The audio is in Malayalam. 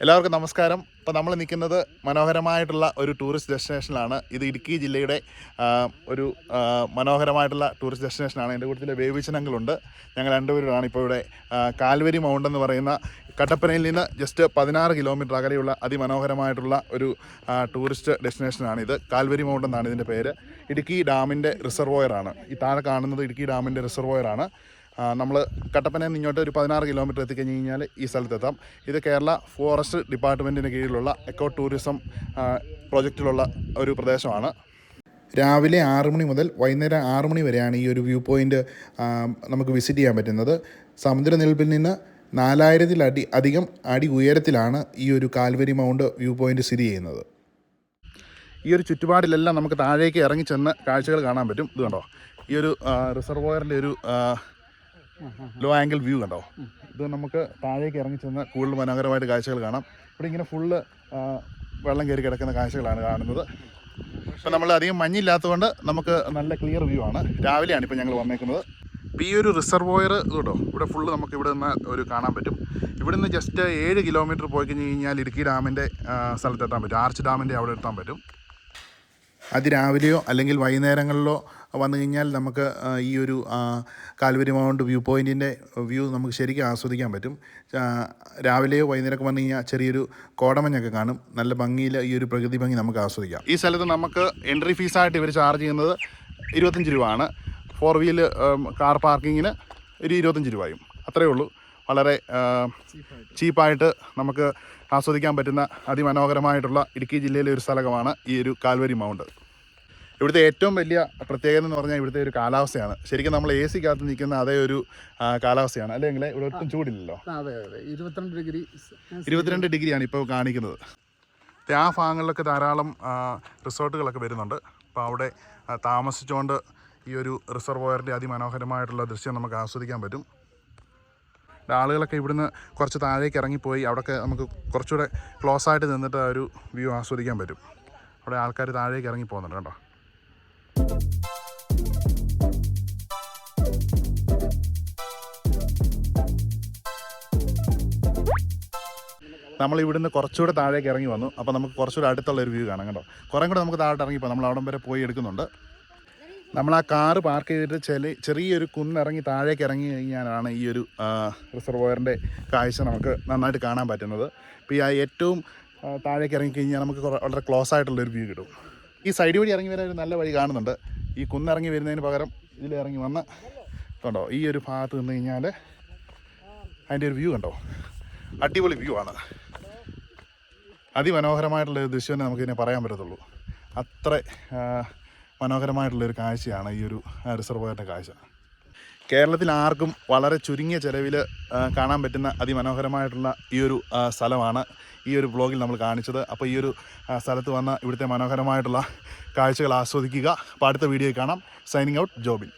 എല്ലാവർക്കും നമസ്കാരം. ഇപ്പോൾ നമ്മൾ നിൽക്കുന്നത് മനോഹരമായിട്ടുള്ള ഒരു ടൂറിസ്റ്റ് ഡെസ്റ്റിനേഷനിലാണ്. ഇത് ഇടുക്കി ജില്ലയുടെ ഒരു മനോഹരമായിട്ടുള്ള ടൂറിസ്റ്റ് ഡെസ്റ്റിനേഷനാണ്. എൻ്റെ കൂട്ടത്തിൽ ബേബിച്ചനങ്ങളുണ്ട്. ഞങ്ങൾ രണ്ടുപേരാണ് ഇപ്പോൾ ഇവിടെ കാൽവരി മൗണ്ട് എന്ന് പറയുന്ന കട്ടപ്പനയിൽ നിന്ന് ജസ്റ്റ് 16 കിലോമീറ്റർ അകലെയുള്ള അതിമനോഹരമായിട്ടുള്ള ഒരു ടൂറിസ്റ്റ് ഡെസ്റ്റിനേഷനാണ് ഇത്. കാൽവരി മൗണ്ട് എന്നാണ് ഇതിൻ്റെ പേര്. ഇടുക്കി ഡാമിൻ്റെ റിസർവോയറാണ് ഈ താഴെ കാണുന്നത്. ഇടുക്കി ഡാമിൻ്റെ റിസർവോയറാണ്. നമ്മൾ കട്ടപ്പനയിൽ നിന്ന് ഇങ്ങോട്ട് ഒരു 16 കിലോമീറ്റർ എത്തിക്കഴിഞ്ഞ് കഴിഞ്ഞാൽ ഈ സ്ഥലത്തെത്താം. ഇത് കേരള ഫോറസ്റ്റ് ഡിപ്പാർട്ട്മെൻറ്റിന് കീഴിലുള്ള എക്കോ ടൂറിസം പ്രോജക്റ്റിലുള്ള ഒരു പ്രദേശമാണ്. രാവിലെ 6 മണി മുതൽ വൈകുന്നേരം 6 മണി വരെയാണ് ഈ ഒരു വ്യൂ പോയിൻ്റ് നമുക്ക് വിസിറ്റ് ചെയ്യാൻ പറ്റുന്നത്. സമുദ്രനിരപ്പിൽ നിന്ന് 4000 അധികം അടി ഉയരത്തിലാണ് ഈ ഒരു കാൽവരി മൗണ്ട് വ്യൂ പോയിൻ്റ് സ്ഥിതി ചെയ്യുന്നത്. ഈ ഒരു ചുറ്റുപാടിലെല്ലാം നമുക്ക് താഴേക്ക് ഇറങ്ങി ചെന്ന് കാഴ്ചകൾ കാണാൻ പറ്റും. ഇത് കണ്ടോ, ഈ ഒരു റിസർവോയറിൻ്റെ ഒരു ലോ ആംഗിൾ വ്യൂ കണ്ടോ. ഇത് നമുക്ക് താഴേക്ക് ഇറങ്ങി ചെന്ന് കൂടുതൽ മനോഹരമായിട്ട് കാഴ്ചകൾ കാണാം. ഇവിടെ ഇങ്ങനെ ഫുള്ള് വെള്ളം കയറി കിടക്കുന്ന കാഴ്ചകളാണ് കാണുന്നത്. ഇപ്പം നമ്മൾ അധികം മഞ്ഞില്ലാത്തതുകൊണ്ട് നമുക്ക് നല്ല ക്ലിയർ വ്യൂ ആണ്. രാവിലെയാണ് ഇപ്പോൾ ഞങ്ങൾ വന്നേക്കുന്നത്. ഇപ്പോൾ ഈ ഒരു റിസർവോയർ കേട്ടോ, ഇവിടെ ഫുള്ള് നമുക്ക് ഇവിടെ നിന്ന് ഒരു കാണാൻ പറ്റും. ഇവിടെ നിന്ന് ജസ്റ്റ് 7 കിലോമീറ്റർ പോയി കഴിഞ്ഞ് കഴിഞ്ഞാൽ ഇടുക്കി ഡാമിൻ്റെ സ്ഥലത്തെത്താൻ പറ്റും. ആർച്ച് ഡാമിൻ്റെ അവിടെ എത്താൻ പറ്റും. അതിരാവിലെയോ അല്ലെങ്കിൽ വൈകുന്നേരങ്ങളിലോ വന്നു കഴിഞ്ഞാൽ നമുക്ക് ഈ ഒരു കാൽവരി മൗണ്ട് വ്യൂ പോയിൻറ്റിൻ്റെ വ്യൂ നമുക്ക് ശരിക്കും ആസ്വദിക്കാൻ പറ്റും. രാവിലെയോ വൈകുന്നേരമൊക്കെ വന്നു കഴിഞ്ഞാൽ ചെറിയൊരു കോടമഞ്ഞൊക്കെ കാണും. നല്ല ഭംഗിയിൽ ഈ ഒരു പ്രകൃതി ഭംഗി നമുക്ക് ആസ്വദിക്കാം. ഈ സ്ഥലത്ത് നമുക്ക് എൻട്രി ഫീസായിട്ട് ഇവർ ചാർജ് ചെയ്യുന്നത് 25 രൂപയാണ്. 4 വീൽ കാർ പാർക്കിങ്ങിന് ഒരു 25 രൂപയും. അത്രയേ ഉള്ളൂ. വളരെ ചീപ്പായിട്ട് നമുക്ക് ആസ്വദിക്കാൻ പറ്റുന്ന അതിമനോഹരമായിട്ടുള്ള ഇടുക്കി ജില്ലയിലെ ഒരു സ്ഥലമാണ് ഈ ഒരു കാൽവരി മൗണ്ട്. ഇവിടുത്തെ ഏറ്റവും വലിയ പ്രത്യേകത എന്ന് പറഞ്ഞാൽ ഇവിടുത്തെ ഒരു കാലാവസ്ഥയാണ്. ശരിക്കും നമ്മൾ AC കാത്ത് നിൽക്കുന്ന അതേ ഒരു കാലാവസ്ഥയാണ്. അല്ലെങ്കിൽ ഇവിടെ ഒട്ടും ചൂടില്ലല്ലോ. 22 ഡിഗ്രിയാണ് ഇപ്പോൾ കാണിക്കുന്നത്. ആ ഭാഗങ്ങളിലൊക്കെ ധാരാളം റിസോർട്ടുകളൊക്കെ വരുന്നുണ്ട്. അപ്പോൾ അവിടെ താമസിച്ചുകൊണ്ട് ഈ ഒരു റിസർവോയറിൻ്റെ അതിമനോഹരമായിട്ടുള്ള ദൃശ്യം നമുക്ക് ആസ്വദിക്കാൻ പറ്റും. ആളുകളൊക്കെ ഇവിടുന്ന് കുറച്ച് താഴേക്ക് ഇറങ്ങിപ്പോയി അവിടെയൊക്കെ നമുക്ക് കുറച്ചുകൂടെ ക്ലോസ് ആയിട്ട് നിന്നിട്ട് ആ ഒരു വ്യൂ ആസ്വദിക്കാൻ പറ്റും. അവിടെ ആൾക്കാർ താഴേക്ക് ഇറങ്ങി പോകുന്നുണ്ട് കേട്ടോ. നമ്മൾ ഇവിടുന്ന് കുറച്ചുകൂടെ താഴേക്ക് ഇറങ്ങി വന്നു. അപ്പോൾ നമുക്ക് കുറച്ചുകൂടെ അടുത്തുള്ള ഒരു വ്യൂ കാണാം കേട്ടോ. കുറേ കൂടെ നമുക്ക് താഴോട്ട് ഇറങ്ങിപ്പോൾ നമ്മൾ അവിടം വരെ പോയി എടുക്കുന്നുണ്ട്. നമ്മൾ ആ കാറ് പാർക്ക് ചെയ്തിട്ട് ചെറിയൊരു കുന്നിറങ്ങി താഴേക്ക് ഇറങ്ങി കഴിഞ്ഞാലാണ് ഈ ഒരു റിസർവോയറിൻ്റെ കാഴ്ച നമുക്ക് നന്നായിട്ട് കാണാൻ പറ്റുന്നത്. ഇപ്പോൾ ഈ ഏറ്റവും താഴേക്ക് ഇറങ്ങിക്കഴിഞ്ഞാൽ നമുക്ക് വളരെ ക്ലോസ് ആയിട്ടുള്ളൊരു വ്യൂ കിട്ടും. ഈ സൈഡ് വഴി ഇറങ്ങി വരാൻ ഒരു നല്ല വഴി കാണുന്നുണ്ട്. ഈ കുന്നിറങ്ങി വരുന്നതിന് പകരം ഇതിലിറങ്ങി വന്ന് കണ്ടോ ഈ ഒരു ഭാഗത്ത് നിന്ന് കഴിഞ്ഞാൽ അതിൻ്റെ ഒരു വ്യൂ കണ്ടോ, അടിപൊളി വ്യൂ ആണ്. അതിമനോഹരമായിട്ടുള്ളൊരു ദൃശ്യം നമുക്കിതിനെ പറയാൻ പറ്റത്തുള്ളൂ. അത്ര മനോഹരമായിട്ടുള്ളൊരു കാഴ്ചയാണ് ഈ ഒരു റിസർവോയറിൻ്റെ കാഴ്ച. കേരളത്തിൽ ആർക്കും വളരെ ചുരുങ്ങിയ ചിലവിൽ കാണാൻ പറ്റുന്ന അതിമനോഹരമായിട്ടുള്ള ഈ ഒരു സ്ഥലമാണ് ഈ ഒരു വ്ളോഗിൽ നമ്മൾ കാണിച്ചത്. അപ്പോൾ ഈ ഒരു സ്ഥലത്ത് വന്ന് ഇവിടുത്തെ മനോഹരമായിട്ടുള്ള കാഴ്ചകൾ ആസ്വദിക്കുക. അപ്പോൾ അടുത്ത വീഡിയോയിൽ കാണാം. Signing out, Jobin.